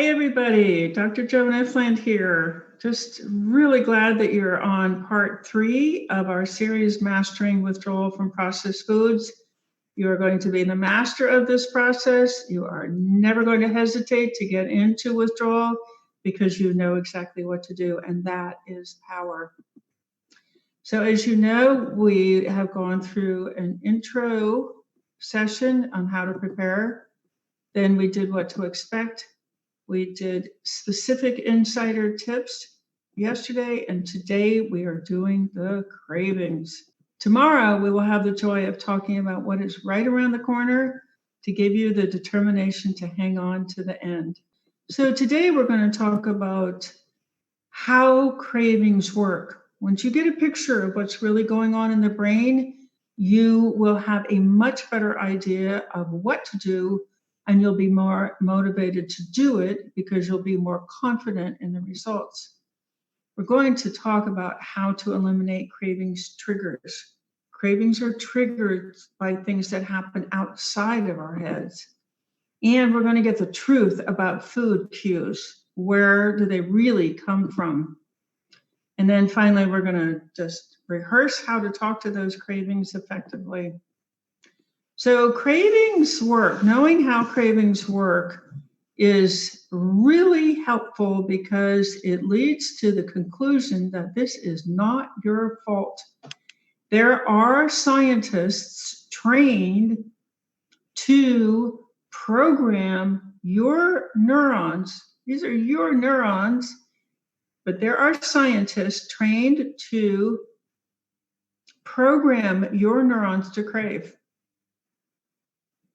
Hi, everybody. Dr. Joan Efland here. Just really glad that you're on part 3 of our series, Mastering Withdrawal from Processed Foods. You are going to be the master of this process. You are never going to hesitate to get into withdrawal because you know exactly what to do, and that is power. So as you know, we have gone through an intro session on how to prepare. Then we did what to expect. We did specific insider tips yesterday, and today we are doing the cravings. Tomorrow, we will have the joy of talking about what is right around the corner to give you the determination to hang on to the end. So today we're going to talk about how cravings work. Once you get a picture of what's really going on in the brain, you will have a much better idea of what to do, and you'll be more motivated to do it because you'll be more confident in the results. We're going to talk about how to eliminate cravings triggers. Cravings are triggered by things that happen outside of our heads. And we're going to get the truth about food cues. Where do they really come from? And then finally, we're going to just rehearse how to talk to those cravings effectively. So cravings work. Knowing how cravings work is really helpful because it leads to the conclusion that this is not your fault. There are scientists trained to program your neurons. These are your neurons, but there are scientists trained to program your neurons to crave.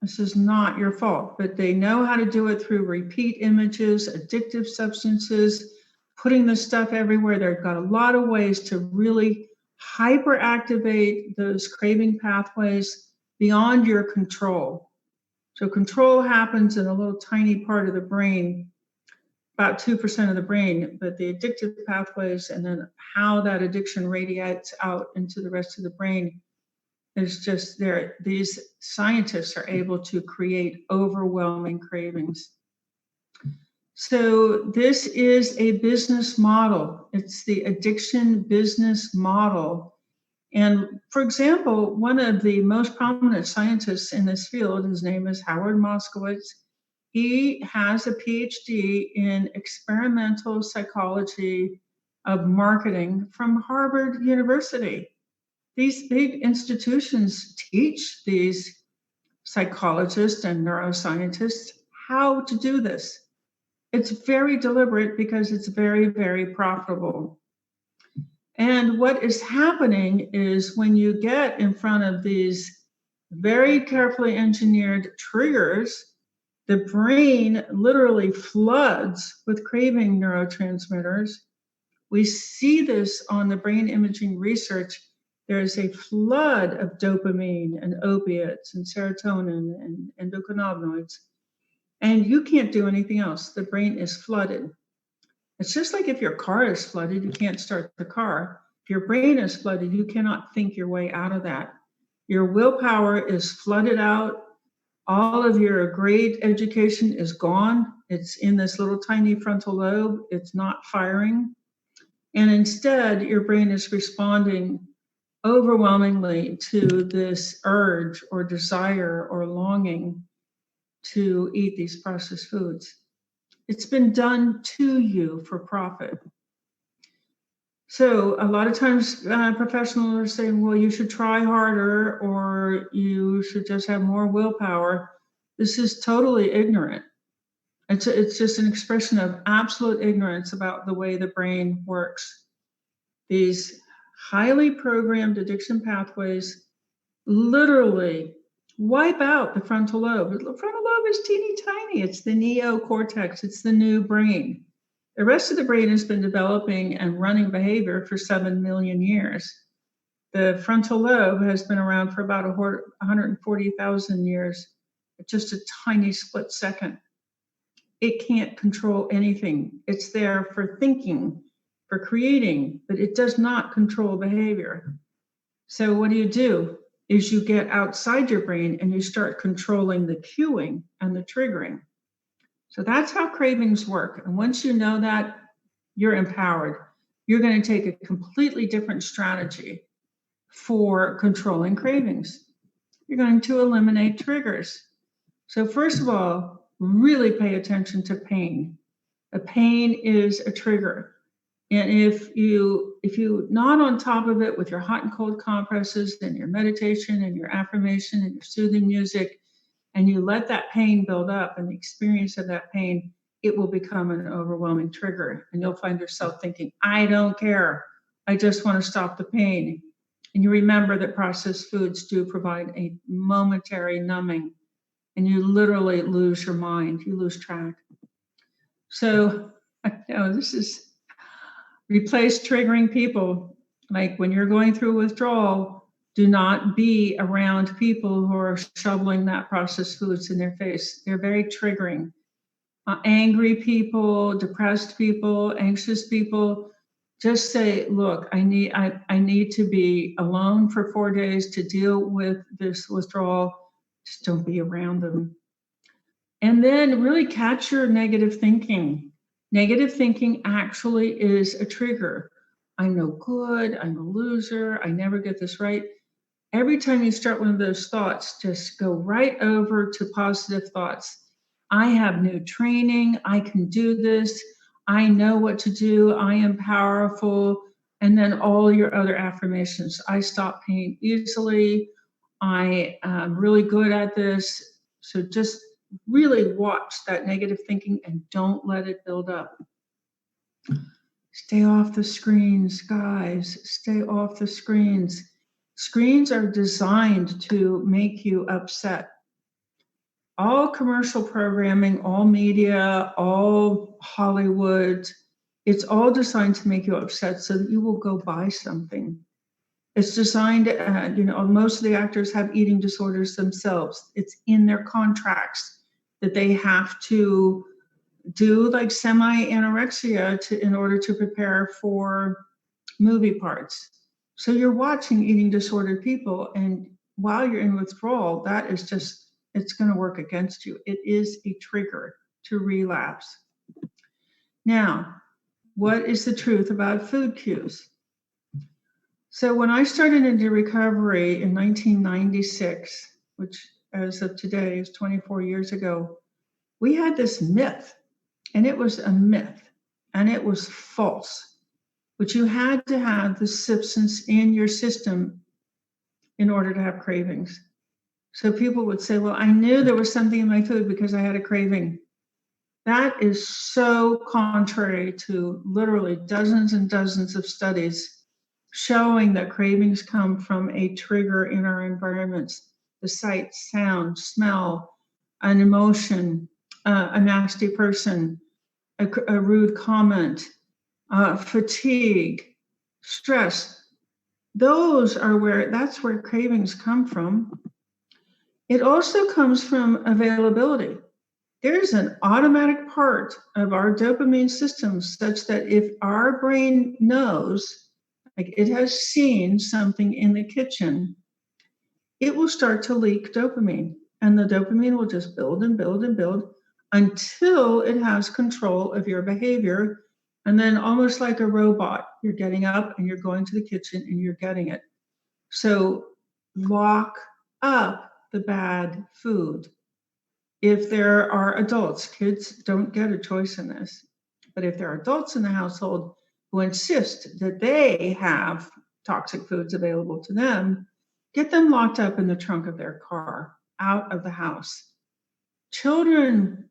This is not your fault, but they know how to do it through repeat images, addictive substances, putting this stuff everywhere. They've got a lot of ways to really hyperactivate those craving pathways beyond your control. So control happens in a little tiny part of the brain, about 2% of the brain, but the addictive pathways and then how that addiction radiates out into the rest of the brain is just there. These scientists are able to create overwhelming cravings. So this is a business model. It's the addiction business model. And for example, one of the most prominent scientists in this field, his name is Howard Moskowitz. He has a PhD in experimental psychology of marketing from Harvard University. These big institutions teach these psychologists and neuroscientists how to do this. It's very deliberate because it's very, very profitable. And what is happening is when you get in front of these very carefully engineered triggers, the brain literally floods with craving neurotransmitters. We see this on the brain imaging research. There is a flood of dopamine and opiates and serotonin and endocannabinoids. And you can't do anything else. The brain is flooded. It's just like if your car is flooded, you can't start the car. If your brain is flooded, you cannot think your way out of that. Your willpower is flooded out. All of your great education is gone. It's in this little tiny frontal lobe. It's not firing. And instead, your brain is responding overwhelmingly to this urge or desire or longing to eat these processed foods. It's been done to you for profit. So a lot of times professionals are saying, well, you should try harder or you should just have more willpower. This is totally ignorant. It's just an expression of absolute ignorance about the way the brain works. These highly programmed addiction pathways literally wipe out the frontal lobe. The frontal lobe is teeny tiny. It's the neocortex. It's the new brain. The rest of the brain has been developing and running behavior for 7 million years. The frontal lobe has been around for about 140,000 years, just a tiny split second. It can't control anything. It's there for thinking, for creating, but it does not control behavior. So what do? Is you get outside your brain and you start controlling the cueing and the triggering. So that's how cravings work. And once you know that, you're empowered. You're going to take a completely different strategy for controlling cravings. You're going to eliminate triggers. So first of all, really pay attention to pain. A pain is a trigger. And if you not on top of it with your hot and cold compresses and your meditation and your affirmation and your soothing music, and you let that pain build up and the experience of that pain, it will become an overwhelming trigger. And you'll find yourself thinking, I don't care. I just want to stop the pain. And you remember that processed foods do provide a momentary numbing, and you literally lose your mind, you lose track. So, this is replace triggering people. Like when you're going through withdrawal, do not be around people who are shoveling that processed foods in their face. They're very triggering. Angry people, depressed people, anxious people, just say, look, I need to be alone for 4 days to deal with this withdrawal. Just don't be around them. And then really catch your negative thinking. Negative thinking actually is a trigger. I'm no good, I'm a loser, I never get this right. Every time you start one of those thoughts, just go right over to positive thoughts. I have new training, I can do this, I know what to do, I am powerful, and then all your other affirmations. I stop pain easily, I am really good at this. So just really watch that negative thinking and don't let it build up. Stay off the screens, guys, stay off the screens. Screens are designed to make you upset. All commercial programming, all media, all Hollywood, it's all designed to make you upset so that you will go buy something. It's designed, most of the actors have eating disorders themselves. It's in their contracts that they have to do like semi-anorexia in order to prepare for movie parts. So you're watching eating disordered people, and while you're in withdrawal, that is just, it's going to work against you. It is a trigger to relapse. Now, what is the truth about food cues? So when I started into recovery in 1996, which as of today is 24 years ago, we had this myth, and it was a myth, and it was false. But you had to have the substance in your system in order to have cravings. So people would say, well, I knew there was something in my food because I had a craving. That is so contrary to literally dozens and dozens of studies showing that cravings come from a trigger in our environments, the sight, sound, smell, an emotion, a nasty person, a rude comment, fatigue, stress. That's where cravings come from. It also comes from availability. There's an automatic part of our dopamine system such that if our brain knows, like it has seen something in the kitchen, it will start to leak dopamine. And the dopamine will just build and build and build until it has control of your behavior. And then almost like a robot, you're getting up and you're going to the kitchen and you're getting it. So lock up the bad food. If there are adults, kids don't get a choice in this, but if there are adults in the household who insist that they have toxic foods available to them, get them locked up in the trunk of their car, out of the house. Children,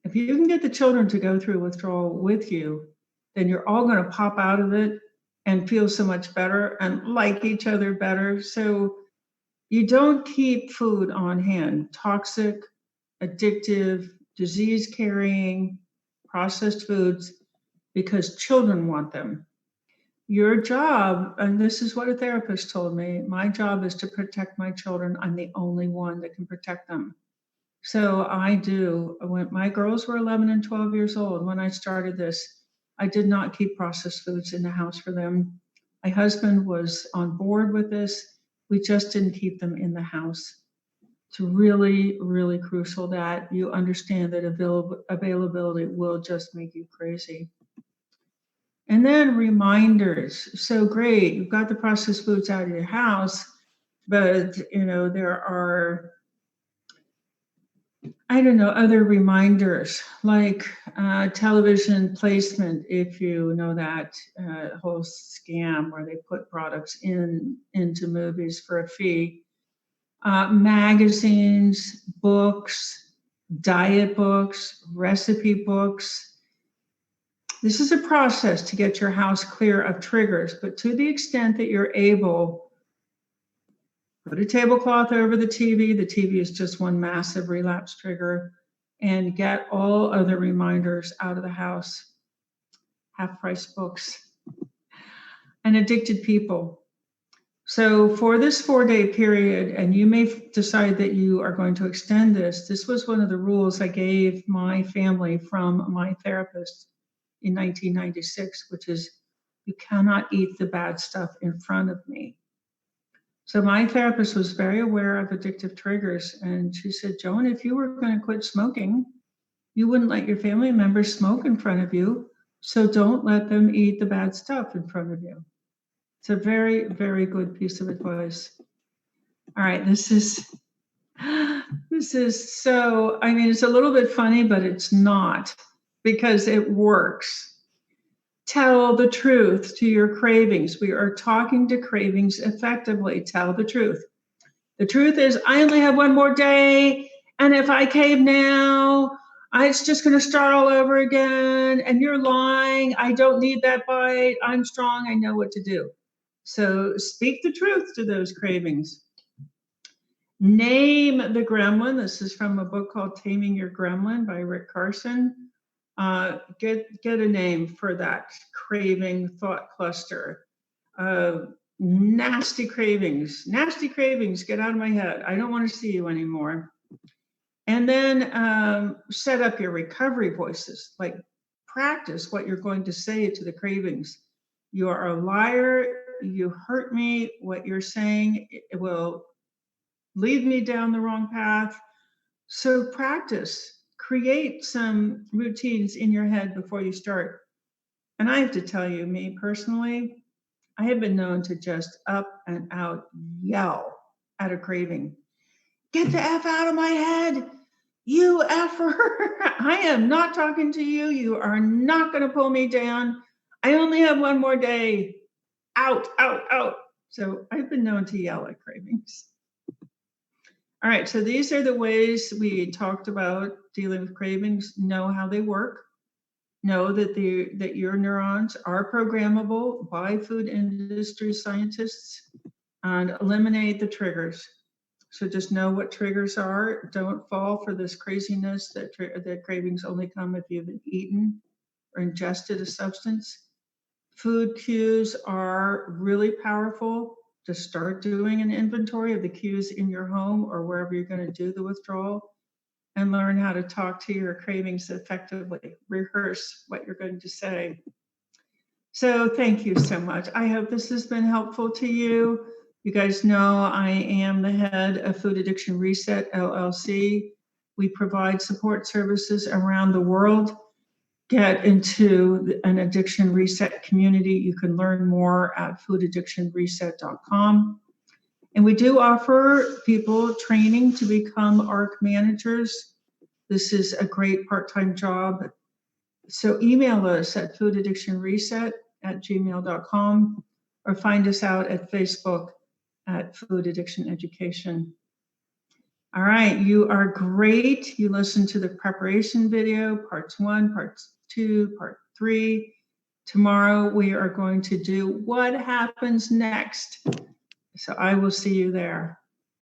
if you can get the children to go through withdrawal with you, then you're all going to pop out of it and feel so much better and like each other better. So you don't keep food on hand, toxic, addictive, disease-carrying, processed foods, because children want them. Your job, and this is what a therapist told me, my job is to protect my children. I'm the only one that can protect them. So I do. When my girls were 11 and 12 years old, when I started this, I did not keep processed foods in the house for them. My husband was on board with this. We just didn't keep them in the house. It's really, really crucial that you understand that availability will just make you crazy. And then reminders. So great, you've got the processed foods out of your house, but there are, I don't know, other reminders like television placement, if you know that whole scam where they put products into movies for a fee. Magazines, books, diet books, recipe books. This is a process to get your house clear of triggers, but to the extent that you're able, put a tablecloth over the TV. The TV is just one massive relapse trigger, and get all other reminders out of the house. Half-price books and addicted people. So for this 4-day period, and you may decide that you are going to extend this, this was one of the rules I gave my family from my therapist in 1996, which is you cannot eat the bad stuff in front of me. So my therapist was very aware of addictive triggers, and she said, Joan, if you were going to quit smoking, you wouldn't let your family members smoke in front of you, so don't let them eat the bad stuff in front of you. It's a very, very good piece of advice. All right, this is so, I mean, it's a little bit funny, but it's not, because it works. Tell the truth to your cravings. We are talking to cravings effectively. Tell the truth. The truth is, I only have one more day, and if I cave now, it's just going to start all over again, and you're lying. I don't need that bite. I'm strong. I know what to do. So speak the truth to those cravings. Name the gremlin. This is from a book called Taming Your Gremlin by Rick Carson. Get a name for that craving thought cluster. Nasty cravings, get out of my head. I don't want to see you anymore. And then set up your recovery voices, like practice what you're going to say to the cravings. You are a liar. You hurt me. What you're saying, it will lead me down the wrong path. So practice, create some routines in your head before you start. And I have to tell you, me personally, I have been known to just up and out yell at a craving. Get the F out of my head, you effer. I am not talking to you. You are not going to pull me down. I only have one more day. Out, out, out. So I've been known to yell at cravings. All right, so these are the ways we talked about dealing with cravings. Know how they work. Know that your neurons are programmable by food industry scientists, and eliminate the triggers. So just know what triggers are. Don't fall for this craziness that cravings only come if you've eaten or ingested a substance. Food cues are really powerful. Just start doing an inventory of the cues in your home or wherever you're going to do the withdrawal, and learn how to talk to your cravings effectively. Rehearse what you're going to say. So thank you so much. I hope this has been helpful to you. You guys know I am the head of Food Addiction Reset, LLC. We provide support services around the world. Get into an addiction reset community. You can learn more at foodaddictionreset.com. And we do offer people training to become ARC managers. This is a great part-time job. So email us at foodaddictionreset@gmail.com or find us out at Facebook at Food Addiction Education. All right, you are great. You listened to the preparation video, parts 1, parts 2, part 3. Tomorrow we are going to do what happens next. So I will see you there.